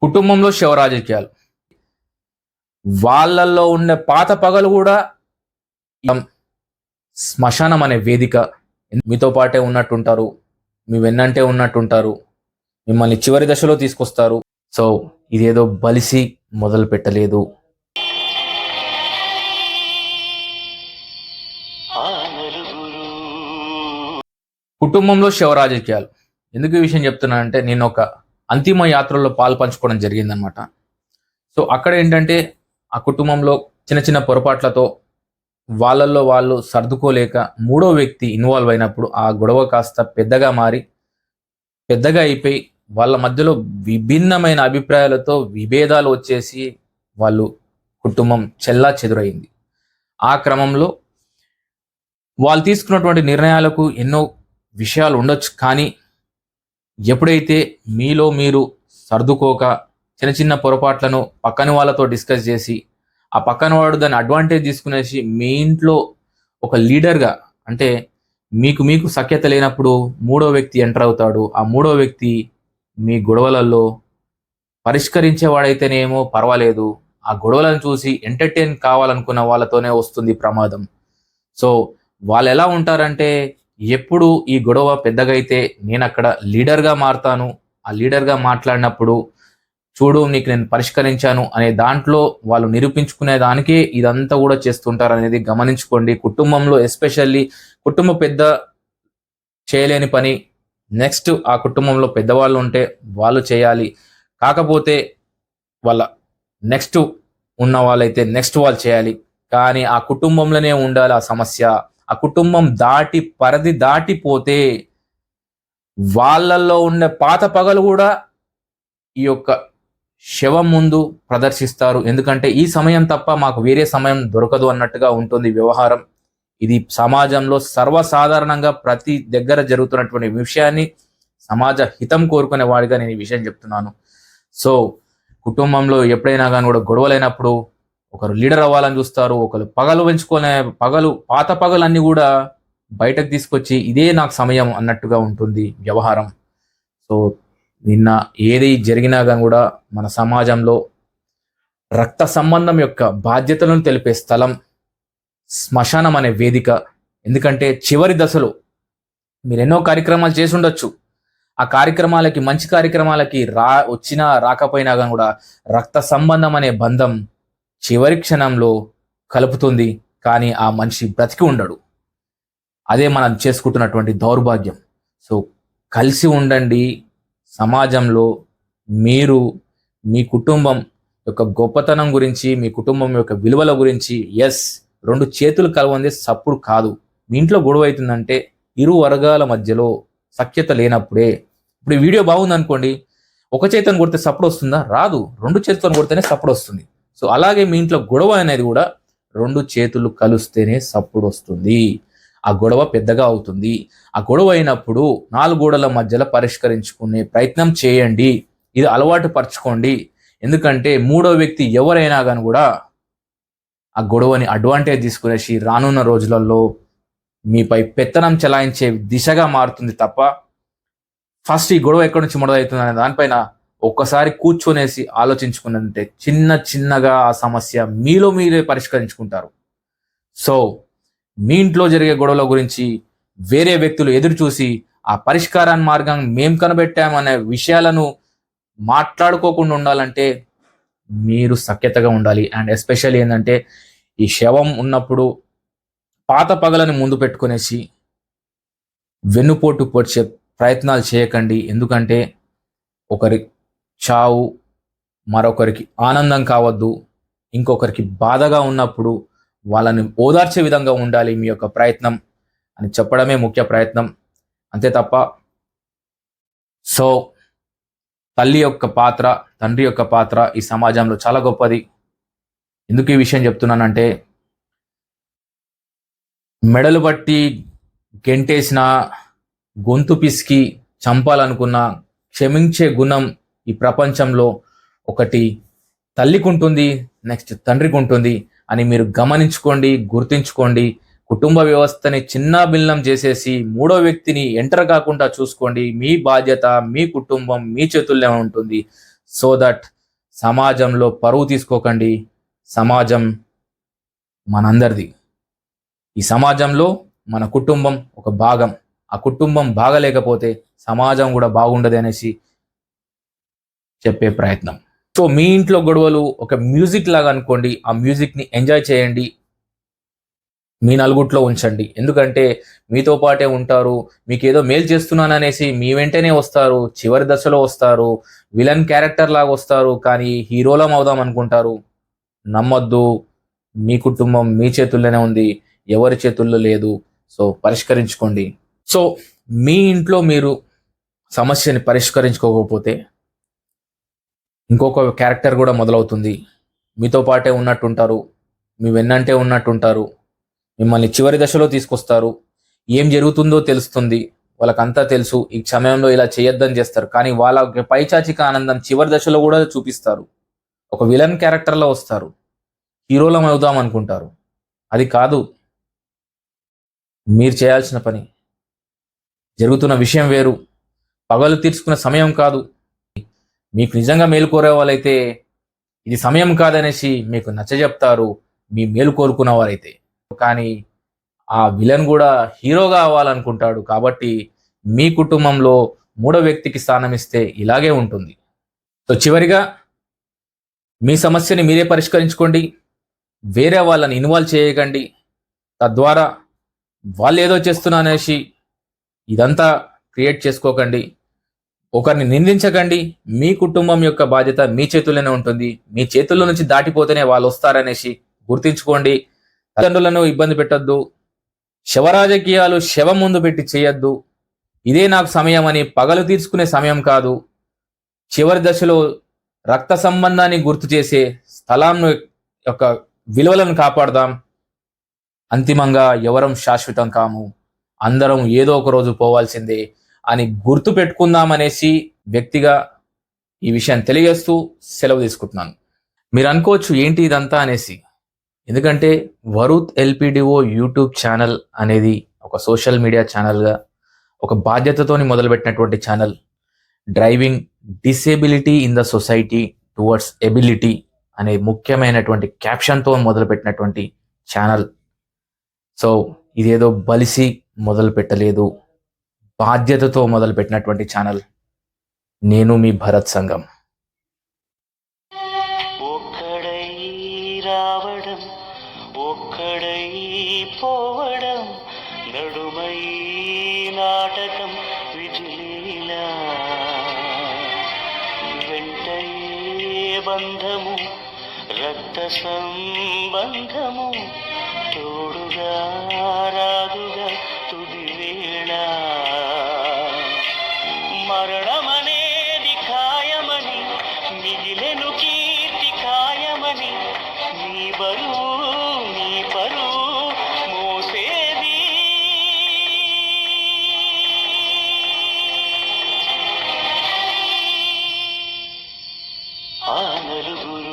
కుటుంబంలో శవ రాజకీయాలు. వాళ్ళల్లో ఉండే పాత పగలు కూడా శ్మశానం అనే వేదిక. మీతో పాటే ఉన్నట్టుంటారు, మీ వెన్నంటే ఉన్నట్టుంటారు, మిమ్మల్ని చివరి దశలో తీసుకొస్తారు. సో ఇదేదో బలిసి మొదలు పెట్టలేదు. కుటుంబంలో శవ రాజకీయాలు. ఎందుకు ఈ విషయం చెప్తున్నానంటే, నేను ఒక అంతిమ యాత్రలో పాలు పంచుకోవడం జరిగిందనమాట. సో అక్కడ ఏంటంటే, ఆ కుటుంబంలో చిన్న చిన్న పొరపాట్లతో వాళ్ళల్లో వాళ్ళు సర్దుకోలేక మూడో వ్యక్తి ఇన్వాల్వ్ అయినప్పుడు ఆ గొడవ కాస్త పెద్దగా అయిపోయి వాళ్ళ మధ్యలో విభిన్నమైన అభిప్రాయాలతో విభేదాలు వచ్చేసి వాళ్ళు కుటుంబం చెల్లా చెదురైంది. ఆ క్రమంలో వాళ్ళు తీసుకున్నటువంటి నిర్ణయాలకు ఎన్నో విషయాలు ఉండొచ్చు, కానీ ఎప్పుడైతే మీలో మీరు సర్దుకోక చిన్న చిన్న పొరపాట్లను పక్కన వాళ్ళతో డిస్కస్ చేసి, ఆ పక్కన వాడు దాన్ని అడ్వాంటేజ్ తీసుకునేసి మీ ఇంట్లో ఒక లీడర్గా, అంటే మీకు సఖ్యత లేనప్పుడు మూడో వ్యక్తి ఎంటర్ అవుతాడు. ఆ మూడో వ్యక్తి మీ గొడవలలో పరిష్కరించేవాడైతేనేమో పర్వాలేదు, ఆ గొడవలను చూసి ఎంటర్టైన్ కావాలనుకున్న వాళ్ళతోనే వస్తుంది ప్రమాదం. సో వాళ్ళు ఎలా ఉంటారంటే, ఎప్పుడు ఈ గొడవ పెద్దగా అయితే నేను అక్కడ లీడర్గా మారుతాను. ఆ లీడర్గా మాట్లాడినప్పుడు చూడు నీకు నేను పరిష్కరించాను అనే దాంట్లో వాళ్ళు నిరూపించుకునే దానికే ఇదంతా కూడా చేస్తుంటారు అనేది గమనించుకోండి. కుటుంబంలో ఎస్పెషల్లీ కుటుంబ పెద్ద చేయలేని పని నెక్స్ట్ ఆ కుటుంబంలో పెద్దవాళ్ళు ఉంటే వాళ్ళు చేయాలి. కాకపోతే వాళ్ళ నెక్స్ట్ ఉన్న వాళ్ళైతే నెక్స్ట్ వాళ్ళు చేయాలి. కానీ ఆ కుటుంబంలోనే ఉండాలి ఆ సమస్య. ఆ కుటుంబం పరిధి దాటిపోతే వాళ్ళల్లో ఉండే పాత పగలు కూడా ఈ యొక్క శవం ముందు ప్రదర్శిస్తారు. ఎందుకంటే ఈ సమయం తప్ప మాకు వేరే సమయం దొరకదు అన్నట్టుగా ఉంటుంది వ్యవహారం. ఇది సమాజంలో సర్వసాధారణంగా ప్రతి దగ్గర జరుగుతున్నటువంటి విషయాన్ని సమాజ హితం కోరుకునే వాడిగా నేను ఈ విషయం చెప్తున్నాను. సో కుటుంబంలో ఎప్పుడైనా కానీ కూడా గొడవలైనప్పుడు ఒకరు లీడర్ అవ్వాలని చూస్తారు, ఒకరు పాత పగలన్నీ కూడా బయటకు తీసుకొచ్చి ఇదే నాకు సమయం అన్నట్టుగా ఉంటుంది వ్యవహారం. సో నిన్న ఏది జరిగినా కానీ కూడా మన సమాజంలో రక్త సంబంధం యొక్క బాధ్యతలను తెలిపే స్థలం శ్మశానం అనే వేదిక. ఎందుకంటే చివరి దశలో మీరు ఎన్నో కార్యక్రమాలు చేసి ఉండొచ్చు. ఆ కార్యక్రమాలకి, మంచి కార్యక్రమాలకి వచ్చినా రాకపోయినా కానీ కూడా రక్త సంబంధం అనే బంధం చివరి క్షణంలో కలుపుతుంది. కానీ ఆ మనిషి బ్రతికి ఉండడు. అదే మనం చేసుకుంటున్నటువంటి దౌర్భాగ్యం. సో కలిసి ఉండండి. సమాజంలో మీరు మీ కుటుంబం యొక్క గొప్పతనం గురించి, మీ కుటుంబం యొక్క విలువల గురించి, రెండు చేతులు కలవంది సప్పుడు కాదు. మీ ఇంట్లో గొడవ అవుతుందంటే ఇరు వర్గాల మధ్యలో సఖ్యత లేనప్పుడే. ఇప్పుడు ఈ వీడియో బాగుంది అనుకోండి, ఒక చేతిని కొడితే సప్పుడు వస్తుందా? రాదు. రెండు చేతులను కొడితేనే సప్పుడు వస్తుంది. సో అలాగే మీ ఇంట్లో గొడవ అనేది కూడా రెండు చేతులు కలుస్తేనే సప్పుడు వస్తుంది. ఆ గొడవ పెద్దగా అవుతుంది. ఆ గొడవ అయినప్పుడు నాలుగు గోడల మధ్యలో పరిష్కరించుకునే ప్రయత్నం చేయండి. ఇది అలవాటు పరచుకోండి. ఎందుకంటే మూడో వ్యక్తి ఎవరైనా కానీ కూడా ఆ గొడవని అడ్వాంటేజ్ తీసుకునేసి రానున్న రోజులలో మీపై పెత్తనం చెలాయించే దిశగా మారుతుంది తప్ప, ఫస్ట్ ఈ గొడవ ఎక్కడి నుంచి మొదలవుతుంది అనే దానిపైన ఒక్కసారి కూర్చొనేసి ఆలోచించుకున్నంటే చిన్నగా ఆ సమస్య మీలో మీరే పరిష్కరించుకుంటారు. సో మీ ఇంట్లో జరిగే గొడవల గురించి వేరే వ్యక్తులు ఎదురు చూసి ఆ పరిష్కారాన్ని మార్గం మేం కనిపెట్టామనే విషయాలను మాట్లాడుకోకుండా ఉండాలంటే మీరు సఖ్యతగా ఉండాలి. అండ్ ఎస్పెషల్లీ ఏంటంటే, ఈ శవం ఉన్నప్పుడు పాత పగలను ముందు పెట్టుకునేసి వెన్నుపోటు పొడిచే ప్రయత్నాలు చేయకండి. ఎందుకంటే ఒకరి చావు మరొకరికి ఆనందం కావద్దు. ఇంకొకరికి బాధగా ఉన్నప్పుడు వాళ్ళని ఓదార్చే విధంగా ఉండాలి మీ యొక్క ప్రయత్నం అని చెప్పడమే ముఖ్య ప్రయత్నం, అంతే తప్ప. సో తల్లి యొక్క పాత్ర, తండ్రి యొక్క పాత్ర ఈ సమాజంలో చాలా గొప్పది. ఎందుకు ఈ విషయం చెప్తున్నానంటే, మెడలు బట్టి గెంటేసిన, గొంతు పిసికి చంపాలనుకున్న క్షమించే గుణం ఈ ప్రపంచంలో ఒకటి తల్లికి ఉంటుంది, నెక్స్ట్ తండ్రికి ఉంటుంది అని మీరు గమనించుకోండి, గుర్తించుకోండి. కుటుంబ వ్యవస్థని చిన్నాభిన్నం చేసేసి మూడో వ్యక్తిని ఎంటర్ కాకుండా చూసుకోండి. మీ బాధ్యత, మీ కుటుంబం మీ చేతుల్లో ఉంటుంది. సో దట్ సమాజంలో పరువు తీసుకోకండి. సమాజం మనందరిది. ఈ సమాజంలో మన కుటుంబం ఒక భాగం. ఆ కుటుంబం బాగలేకపోతే సమాజం కూడా బాగుండదు అనేసి చెప్పే ప్రయత్నం. సో మీ ఇంట్లో గొడవలు ఒక మ్యూజిక్ లాగా అనుకోండి. ఆ మ్యూజిక్ని ఎంజాయ్ చేయండి, మీ నలుగుట్లో ఉంచండి. ఎందుకంటే మీతో పాటే ఉంటారు. మీకు ఏదో మేలు చేస్తున్నాను అనేసి మీ వెంటనే వస్తారు. చివరి దశలో వస్తారు. విలన్ క్యారెక్టర్ లాగా వస్తారు, కానీ హీరోలం అవుదాం అనుకుంటారు. నమ్మొద్దు. మీ కుటుంబం మీ చేతుల్లోనే ఉంది, ఎవరి చేతుల్లో లేదు. సో పరిష్కరించుకోండి. సో మీ ఇంట్లో మీరు సమస్యని పరిష్కరించుకోకపోతే ఇంకొక క్యారెక్టర్ కూడా మొదలవుతుంది. మీతో పాటే ఉన్నట్టుంటారు, మీ వెన్నంటే ఉన్నట్టుంటారు, మిమ్మల్ని చివరి దశలో తీసుకొస్తారు. ఏం జరుగుతుందో తెలుస్తుంది, వాళ్ళకంతా తెలుసు. ఈ సమయంలో ఇలా చేయొద్దని చేస్తారు, కానీ వాళ్ళ పైచాచిక ఆనందం చివరి దశలో కూడా చూపిస్తారు. ఒక విలన్ క్యారెక్టర్లో వస్తారు, హీరోలం అవుదాం అనుకుంటారు. అది కాదు మీరు చేయాల్సిన పని. జరుగుతున్న విషయం వేరు, పగలు తీర్చుకున్న సమయం కాదు. మీకు నిజంగా మేలు కోరే వాళ్ళైతే ఇది సమయం కాదనేసి మీకు నచ్చజెప్తారు, మీ మేలు కోరుకున్న వారైతే. కానీ ఆ విలన్ కూడా హీరోగా అవ్వాలనుకుంటాడు. కాబట్టి మీ కుటుంబంలో మూడో వ్యక్తికి స్థానం ఇస్తే ఇలాగే ఉంటుంది. సో చివరిగా మీ సమస్యని మీరే పరిష్కరించుకోండి. వేరే వాళ్ళని ఇన్వాల్వ్ చేయకండి. తద్వారా వాళ్ళు ఏదో చేస్తున్నా అనేసి ఇదంతా క్రియేట్ చేసుకోకండి. ఒకరిని నిందించకండి. మీ కుటుంబం యొక్క బాధ్యత మీ చేతుల్లోనే ఉంటుంది. మీ చేతుల్లో నుంచి దాటిపోతేనే వాళ్ళు వస్తారనేసి గుర్తించుకోండి. తల్లిదండ్రులను ఇబ్బంది పెట్టొద్దు. శవరాజకీయాలు శవం ముందు పెట్టి చేయొద్దు. ఇదే నాకు సమయం అని పగలు తీర్చుకునే సమయం కాదు. చివరి దశలో రక్త సంబంధాన్ని గుర్తు చేసే స్థలాన్ని యొక్క విలువలను కాపాడదాం. అంతిమంగా ఎవరం శాశ్వతం కాము, అందరం ఏదో ఒక రోజు పోవాల్సిందే అని గుర్తు పెట్టుకుందామనేసి వ్యక్తిగా ఈ విషయాన్ని తెలియజేస్తూ సెలవు తీసుకుంటున్నాను. మీరు అనుకోవచ్చు ఏంటి ఇదంతా అనేసి. ఎందుకంటే వరుత్ ఎల్పిడిఓ యూట్యూబ్ ఛానల్ అనేది ఒక సోషల్ మీడియా ఛానల్గా ఒక బాధ్యతతోని మొదలుపెట్టినటువంటి channel. Driving disability in the society towards ability అనే ముఖ్యమైనటువంటి క్యాప్షన్తో మొదలుపెట్టినటువంటి ఛానల్. సో ఇదేదో బలిసి మొదలు పెట్టలేదు, బాధ్యతతో మొదలుపెట్టినటువంటి ఛానల్. నేను మీ భరత్ సంగం. ఒక్కడై రావడం, ఒక్కడై పోవడం, నడుమై నాటకం విధిలీలా, వెంటయే బంధము రక్త సంబంధము, తోడుగా రాదుగా తుది వేళ, మరణమనేది ఖాయమని మిగిలెను కీర్తి ఖాయమని, నీ బరువు నీ పరువు మోసేది ఆ నలుగురు.